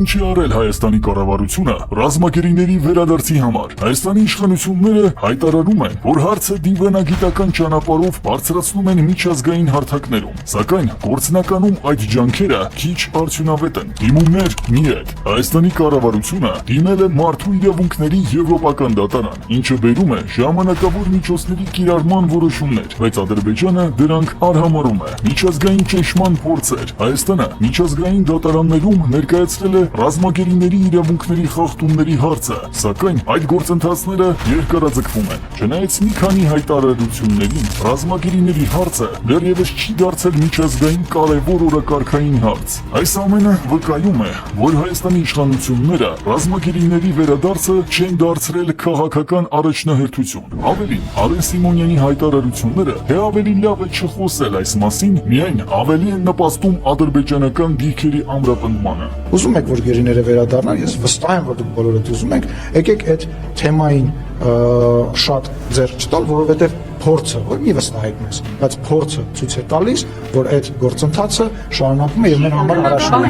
Ինչի արել Հայաստանի կառավարությունը ռազմագերիների վերադարձի համար։ Հայաստանի իշխանությունները հայտարարում են, որ հարցը դիվանագիտական ճանապարհով բարձրացնում են միջազգային հարթակներում, սակայն գործնականում այդ ջանքերը քիչ արդյունավետ են։ Դիմումներ մի հետ։ Հայաստանի կառավարությունը դիմել է մարդու իրավունքների եվրոպական դատարան, ինչը բերում է ժամանակավոր միջոցների կիրառման որոշումներ, բայց Ադրբեջանը դրանք արհամարհում է։ Միջազգային ճնշման փորձեր։ Հայաստանը միջազգային դատարաններում ներկայացրել է ռազմագերիների իրավունքների խախտումների հարցը, սակայն այդ գործընթացները երկարաձգվում են։ Չնայած մի քանի հայտարարություններին, ռազմագերիների հարցը դեռևս չի դարձել միջազգային կարևոր օրակարգային հարց։ Այս ամենը վկայում է, որ Հայաստանի իշխանությունները ռազմագերիների վերադարձը չեն դարձրել քաղաքական առաջնահերթություն։ Ավելին, Արեն Սիմոնյանի հայտարարությունները ավելի լավ է չխոսել այս մասին, միայն ավելի են նպաստում ադրբեջանական դիրքերի ամրապնդմանը։ Ուզում եք, որ գերիները վերադառնան, ես վստահ եմ, որ դուք բոլորդ ուզում եք, եկեք այդ թեմային շատ ձեռք չտալ, որովհետև փորձը, որ մի վստահեք մեզ, բայց փորձը ցույց է տալիս, որ այդ գործընթացը շարունակվում է եւ մեր համար առաջնային։